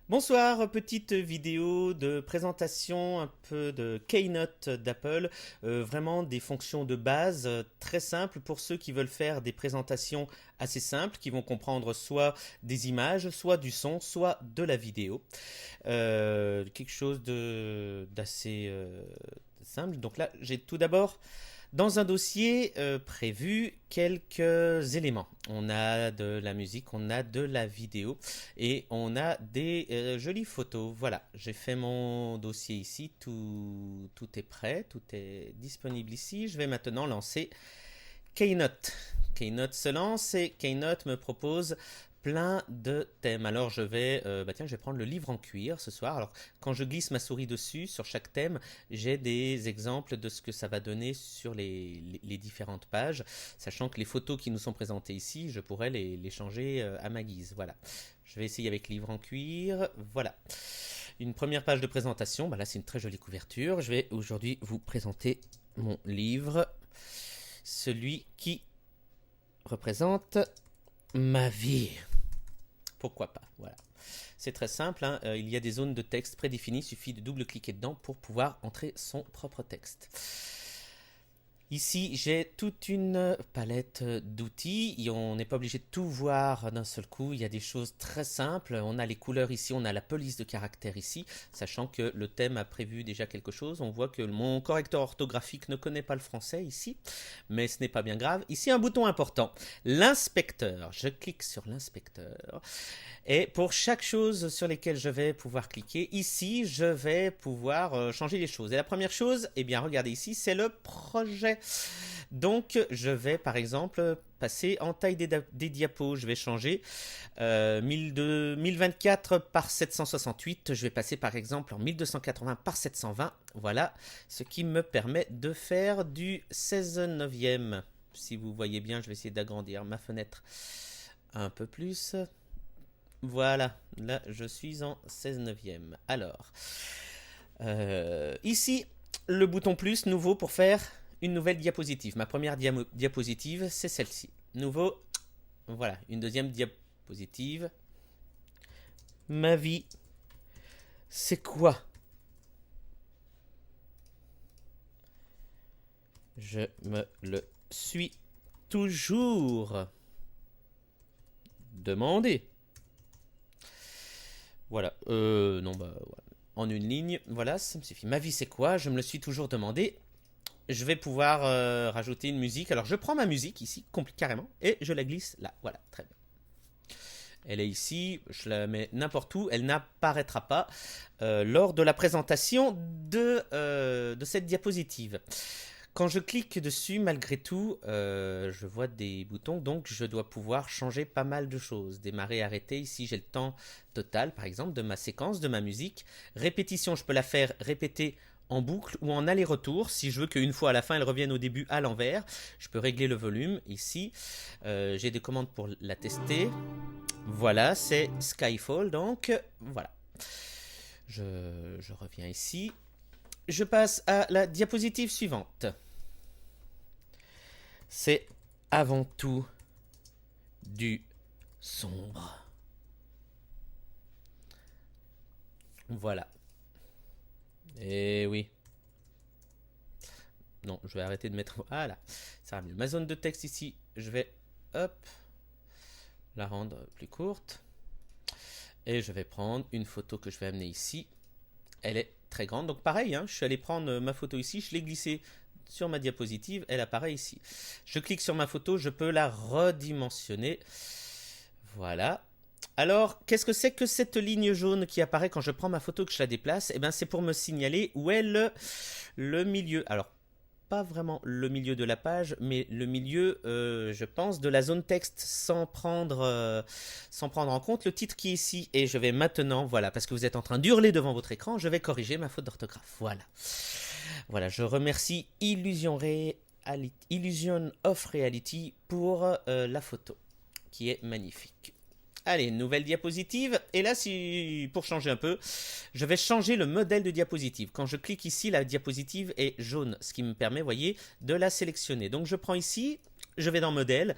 Bonsoir, petite vidéo de présentation un peu de Keynote d'Apple, vraiment des fonctions de base très simples pour ceux qui veulent faire des présentations assez simples, qui vont comprendre soit des images, soit du son, soit de la vidéo. Quelque chose d'assez simple. Donc là, j'ai tout d'abord dans un dossier prévu quelques éléments. On a de la musique, on a de la vidéo et on a des jolies photos. Voilà, j'ai fait mon dossier ici, tout est prêt, tout est disponible ici. Je vais maintenant lancer Keynote. Keynote se lance et Keynote me propose plein de thèmes. Alors je vais prendre le livre en cuir ce soir. Alors quand je glisse ma souris dessus, sur chaque thème, j'ai des exemples de ce que ça va donner sur les différentes pages, sachant que les photos qui nous sont présentées ici, je pourrais les changer à ma guise. Voilà. Je vais essayer avec livre en cuir. Voilà. Une première page de présentation. Là, c'est une très jolie couverture. Je vais aujourd'hui vous présenter mon livre, celui qui représente ma vie. Pourquoi pas, voilà. C'est très simple, hein. Il y a des zones de texte prédéfinies, il suffit de double-cliquer dedans pour pouvoir entrer son propre texte. Ici, j'ai toute une palette d'outils. On n'est pas obligé de tout voir d'un seul coup. Il y a des choses très simples. On a les couleurs ici, on a la police de caractères ici, sachant que le thème a prévu déjà quelque chose. On voit que mon correcteur orthographique ne connaît pas le français ici, mais ce n'est pas bien grave. Ici, un bouton important, l'inspecteur. Je clique sur l'inspecteur. Et pour chaque chose sur laquelle je vais pouvoir cliquer, ici, je vais pouvoir changer les choses. Et la première chose, eh bien, regardez ici, c'est le projet. Donc, je vais, par exemple, passer en taille des diapos. Je vais changer 1024 par 768. Je vais passer, par exemple, en 1280 par 720. Voilà, ce qui me permet de faire du 16 neuvième. Si vous voyez bien, je vais essayer d'agrandir ma fenêtre un peu plus. Voilà, là je suis en 16 neuvième. Alors, ici, le bouton plus nouveau pour faire une nouvelle diapositive. Ma première diapositive, c'est celle-ci. Nouveau, voilà, une deuxième diapositive. Ma vie, c'est quoi? Je me le suis toujours demandé. Voilà, non, voilà. En une ligne, voilà, ça me suffit. Ma vie, c'est quoi? Je me le suis toujours demandé. Je vais pouvoir rajouter une musique. Alors, je prends ma musique ici, carrément, et je la glisse là. Voilà, très bien. Elle est ici, je la mets n'importe où, elle n'apparaîtra pas lors de la présentation de cette diapositive. Quand je clique dessus, malgré tout, je vois des boutons, donc je dois pouvoir changer pas mal de choses. Démarrer, arrêter, ici j'ai le temps total, par exemple, de ma séquence, de ma musique. Répétition, je peux la faire répéter en boucle ou en aller-retour. Si je veux qu'une fois à la fin, elle revienne au début à l'envers, je peux régler le volume ici. J'ai des commandes pour la tester. Voilà, c'est Skyfall, donc voilà. Je reviens ici. Je passe à la diapositive suivante. C'est avant tout du sombre. Voilà. Et oui. Non, je vais arrêter de mettre... Voilà, ça va mieux. Ma zone de texte ici, je vais, hop, la rendre plus courte. Et je vais prendre une photo que je vais amener ici. Elle est très grande, donc pareil, hein, je suis allé prendre ma photo ici, je l'ai glissée sur ma diapositive, elle apparaît ici. Je clique sur ma photo, je peux la redimensionner. Voilà. Alors, qu'est-ce que c'est que cette ligne jaune qui apparaît quand je prends ma photo et que je la déplace? Eh bien, c'est pour me signaler où est le milieu. Alors, pas vraiment le milieu de la page, mais le milieu, je pense, de la zone texte sans prendre en compte le titre qui est ici. Et je vais maintenant, voilà, parce que vous êtes en train d'hurler devant votre écran, je vais corriger ma faute d'orthographe. Voilà. Voilà, je remercie Illusion of Reality pour la photo, qui est magnifique. Allez, nouvelle diapositive. Et là, pour changer un peu, je vais changer le modèle de diapositive. Quand je clique ici, la diapositive est jaune, ce qui me permet, vous voyez, de la sélectionner. Donc je prends ici, je vais dans modèle,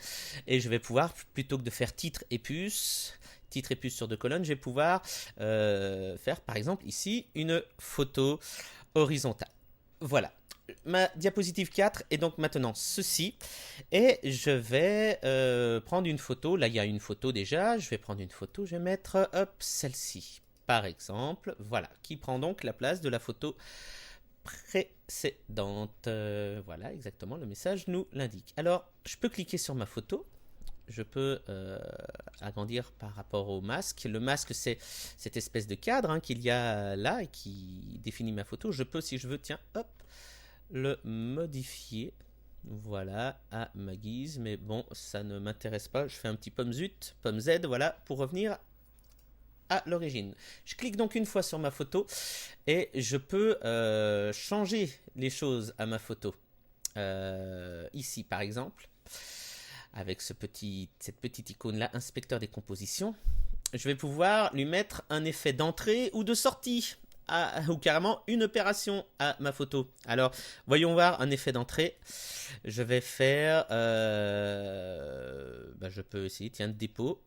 et je vais pouvoir, plutôt que de faire titre et puce, titre et plus sur 2 colonnes, je vais pouvoir faire par exemple ici une photo horizontale. Voilà. Ma diapositive 4 est donc maintenant ceci. Et je vais prendre une photo. Là, il y a une photo déjà. Je vais prendre une photo. Je vais mettre, hop, celle-ci, par exemple. Voilà, qui prend donc la place de la photo précédente. Voilà, exactement, le message nous l'indique. Alors, je peux cliquer sur ma photo. Je peux agrandir par rapport au masque. Le masque, c'est cette espèce de cadre qu'il y a là et qui définit ma photo. Je peux, si je veux, tiens, hop, le modifier, voilà, à ma guise, mais bon, ça ne m'intéresse pas, je fais un petit pomme Z, voilà, pour revenir à l'origine. Je clique donc une fois sur ma photo, et je peux changer les choses à ma photo. Ici, par exemple, avec cette petite icône-là, inspecteur des compositions, je vais pouvoir lui mettre un effet d'entrée ou de sortie, ou carrément une opération à ma photo. Alors, voyons voir un effet d'entrée. Je vais faire... je peux essayer, tiens, dépôt.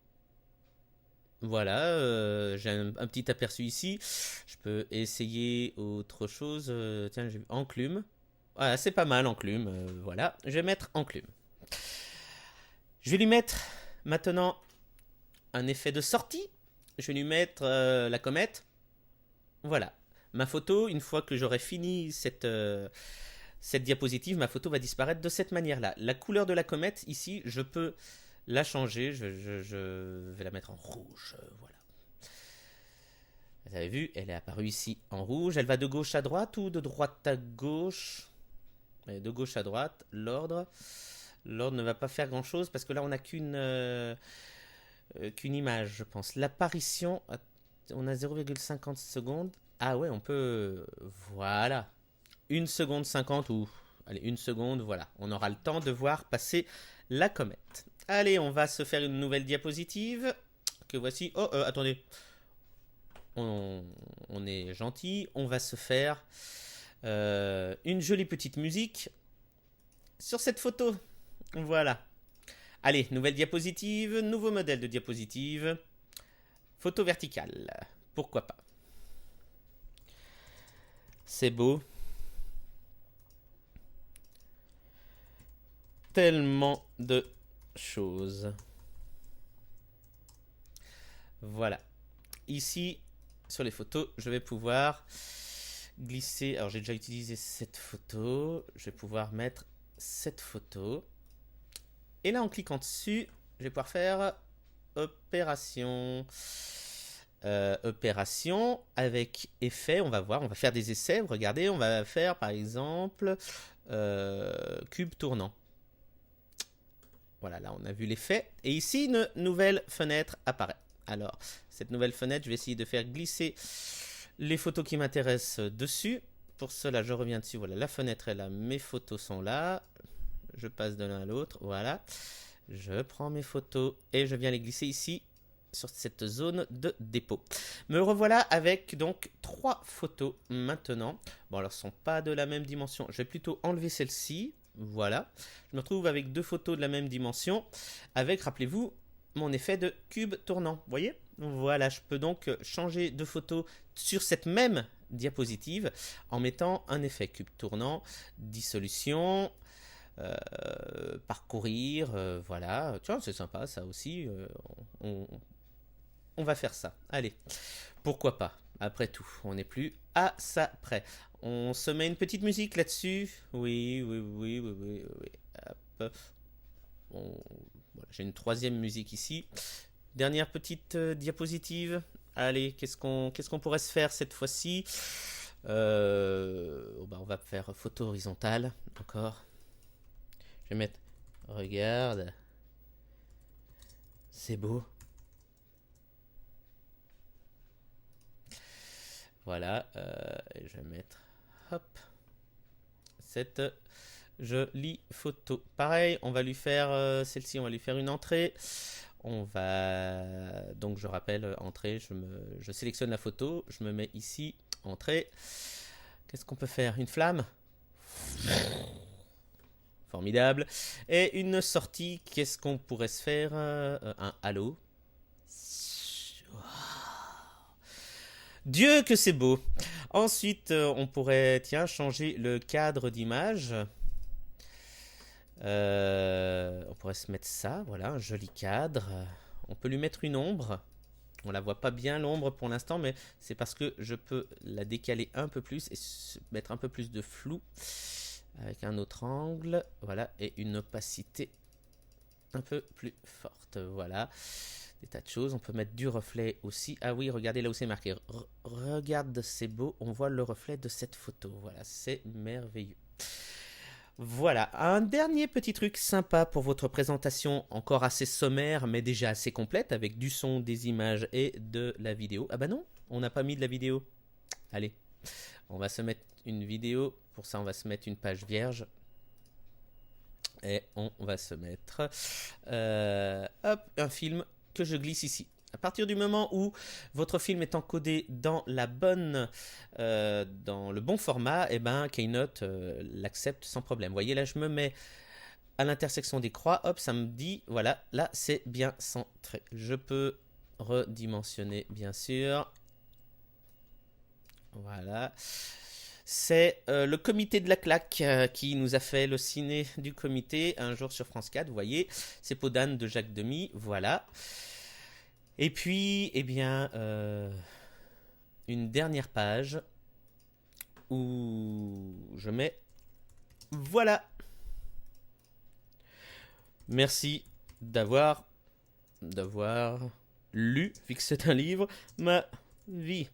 Voilà, j'ai un petit aperçu ici. Je peux essayer autre chose. Tiens, j'ai vu enclume. Voilà, c'est pas mal, enclume. Voilà, je vais mettre enclume. Je vais lui mettre maintenant un effet de sortie. Je vais lui mettre la comète. Voilà, ma photo, une fois que j'aurai fini cette diapositive, ma photo va disparaître de cette manière-là. La couleur de la comète, ici, je peux la changer. Je vais la mettre en rouge, voilà. Vous avez vu, elle est apparue ici en rouge. Elle va de gauche à droite ou de droite à gauche? De gauche à droite, l'ordre. L'ordre ne va pas faire grand-chose parce que là, on n'a qu'une image, je pense. L'apparition... On a 0,50 secondes. Ah ouais, on peut... Voilà. 1 seconde 50 ou... Allez, 1 seconde, voilà. On aura le temps de voir passer la comète. Allez, on va se faire une nouvelle diapositive. Que voici. Oh, attendez. On est gentil. On va se faire une jolie petite musique sur cette photo. Voilà. Allez, nouvelle diapositive. Nouveau modèle de diapositive. Photo verticale, pourquoi pas. C'est beau. Tellement de choses. Voilà. Ici, sur les photos, je vais pouvoir glisser. Alors, j'ai déjà utilisé cette photo. Je vais pouvoir mettre cette photo. Et là, en cliquant dessus, je vais pouvoir faire... opération avec effet, on va voir, on va faire des essais, regardez, on va faire par exemple cube tournant. Voilà, là on a vu l'effet, et ici une nouvelle fenêtre apparaît. Alors, cette nouvelle fenêtre, je vais essayer de faire glisser les photos qui m'intéressent dessus. Pour cela, je reviens dessus, voilà, la fenêtre est là, mes photos sont là, je passe de l'un à l'autre, voilà. Je prends mes photos et je viens les glisser ici sur cette zone de dépôt. Me revoilà avec donc 3 photos maintenant. Bon, alors, ce ne sont pas de la même dimension. Je vais plutôt enlever celle-ci. Voilà. Je me retrouve avec 2 photos de la même dimension avec, rappelez-vous, mon effet de cube tournant. Vous voyez? Voilà, je peux donc changer de photo sur cette même diapositive en mettant un effet cube tournant, dissolution... parcourir, voilà, tiens, c'est sympa ça aussi, on va faire ça, allez, pourquoi pas, après tout, on n'est plus à ça près, on se met une petite musique là-dessus, oui, hop. Bon, voilà, j'ai une 3e musique ici, dernière petite diapositive, allez, qu'est-ce qu'on pourrait se faire cette fois-ci, on va faire photo horizontale, encore. Je vais mettre, regarde, c'est beau. Voilà, je vais mettre, hop, cette jolie photo. Pareil, on va lui faire, celle-ci, on va lui faire une entrée. On va, donc je rappelle, entrée, je sélectionne la photo, je me mets ici, entrée. Qu'est-ce qu'on peut faire? Une flamme? Formidable. Et une sortie, qu'est-ce qu'on pourrait se faire? Un halo. Dieu que c'est beau. Ensuite, on pourrait, tiens, changer le cadre d'image. On pourrait se mettre ça, voilà, un joli cadre. On peut lui mettre une ombre. On la voit pas bien l'ombre pour l'instant, mais c'est parce que je peux la décaler un peu plus et mettre un peu plus de flou avec un autre angle, voilà, et une opacité un peu plus forte, voilà. Des tas de choses, on peut mettre du reflet aussi. Ah oui, regardez là où c'est marqué. Regarde, c'est beau, on voit le reflet de cette photo, voilà, c'est merveilleux. Voilà, un dernier petit truc sympa pour votre présentation, encore assez sommaire, mais déjà assez complète, avec du son, des images et de la vidéo. Ah bah non, on n'a pas mis de la vidéo. Allez, on va se mettre une vidéo, pour ça on va se mettre une page vierge. Et on va se mettre hop, un film que je glisse ici. À partir du moment où votre film est encodé dans la bonne, dans le bon format, et ben Keynote l'accepte sans problème. Vous voyez là, je me mets à l'intersection des croix, hop, ça me dit, voilà, là c'est bien centré. Je peux redimensionner bien sûr. Voilà. C'est le comité de la claque qui nous a fait le ciné du comité un jour sur France 4. Vous voyez, c'est Peau d'âne de Jacques Demy. Voilà. Et puis, eh bien, une dernière page où je mets voilà. Merci d'avoir lu, vu que c'est un livre, ma vie.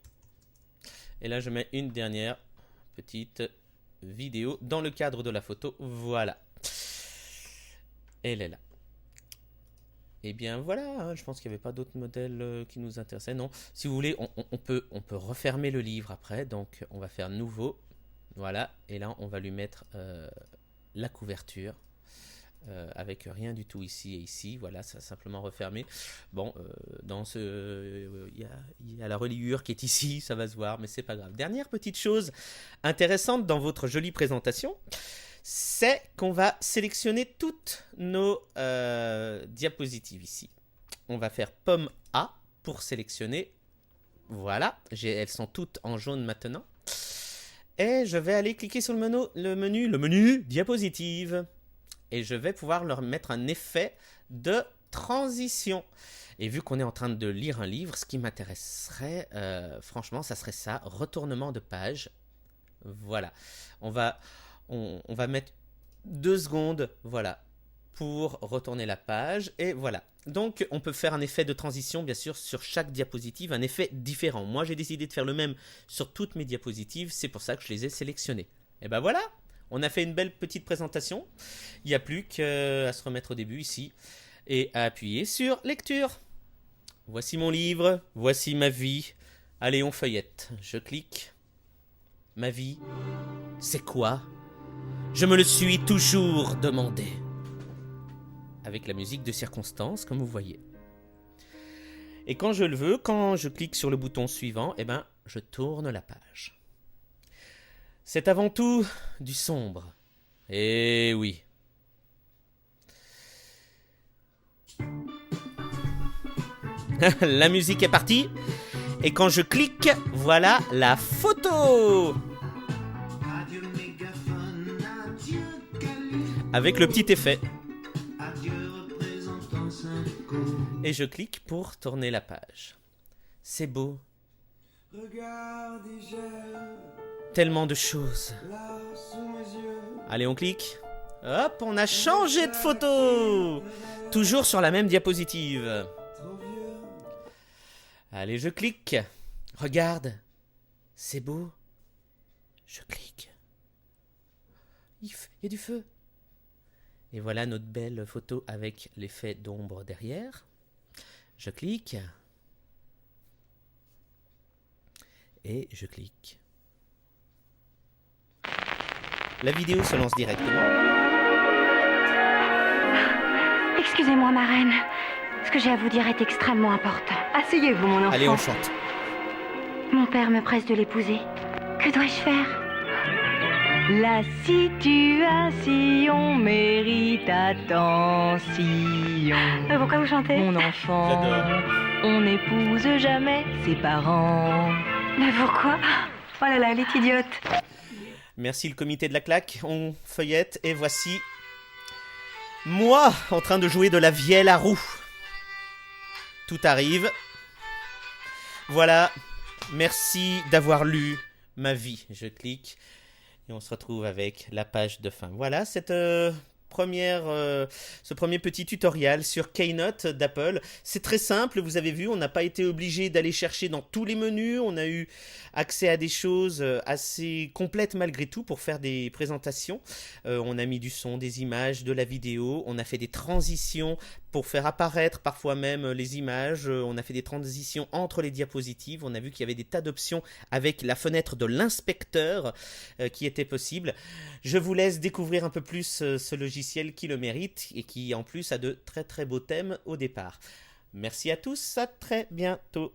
Et là, je mets une dernière petite vidéo dans le cadre de la photo. Voilà. Elle est là. Et bien voilà, hein, je pense qu'il n'y avait pas d'autres modèles qui nous intéressaient. Non, si vous voulez, on peut refermer le livre après. Donc on va faire nouveau. Voilà, et là on va lui mettre la couverture. Avec rien du tout ici et ici, voilà, ça a simplement refermé. Bon, dans ce, il y a la reliure qui est ici, ça va se voir, mais c'est pas grave. Dernière petite chose intéressante dans votre jolie présentation, c'est qu'on va sélectionner toutes nos diapositives ici. On va faire pomme A pour sélectionner. Voilà, elles sont toutes en jaune maintenant. Et je vais aller cliquer sur le menu diapositive. Et je vais pouvoir leur mettre un effet de transition. Et vu qu'on est en train de lire un livre, ce qui m'intéresserait, franchement, ça serait ça, retournement de page. Voilà. On va mettre 2 secondes, voilà, pour retourner la page. Et voilà. Donc, on peut faire un effet de transition, bien sûr, sur chaque diapositive, un effet différent. Moi, j'ai décidé de faire le même sur toutes mes diapositives. C'est pour ça que je les ai sélectionnées. Et ben voilà. On a fait une belle petite présentation. Il n'y a plus qu'à se remettre au début ici et à appuyer sur lecture. Voici mon livre, voici ma vie. Allez, on feuillette. Je clique. Ma vie, c'est quoi? Je me le suis toujours demandé. Avec la musique de circonstance, comme vous voyez. Et quand je le veux, quand je clique sur le bouton suivant, eh ben, je tourne la page. C'est avant tout du sombre. Eh oui. La musique est partie. Et quand je clique, voilà la photo. Avec le petit effet. Et je clique pour tourner la page. C'est beau. Tellement de choses. Allez, on clique. Hop, on a changé de photo. Toujours sur la même diapositive. Allez, je clique. Regarde. C'est beau. Je clique. Il y a du feu. Et voilà notre belle photo avec l'effet d'ombre derrière. Je clique. Et je clique. La vidéo se lance directement. Excusez-moi, ma reine. Ce que j'ai à vous dire est extrêmement important. Asseyez-vous, mon enfant. Allez, on chante. Mon père me presse de l'épouser. Que dois-je faire? La situation mérite attention. Pourquoi vous chantez? Mon enfant. J'adore. On n'épouse jamais ses parents. Mais pourquoi? Oh là là, elle est idiote. Merci le comité de la claque, on feuillette et voici moi en train de jouer de la vielle à roue. Tout arrive. Voilà, merci d'avoir lu ma vie. Je clique et on se retrouve avec la page de fin. Voilà, ce premier petit tutoriel sur Keynote d'Apple. C'est très simple, vous avez vu, on n'a pas été obligé d'aller chercher dans tous les menus, on a eu accès à des choses assez complètes malgré tout pour faire des présentations. On a mis du son, des images, de la vidéo, on a fait des transitions pour faire apparaître parfois même les images, on a fait des transitions entre les diapositives, on a vu qu'il y avait des tas d'options avec la fenêtre de l'inspecteur qui était possible. Je vous laisse découvrir un peu plus ce logiciel qui le mérite et qui en plus a de très très beaux thèmes au départ. Merci à tous, à très bientôt.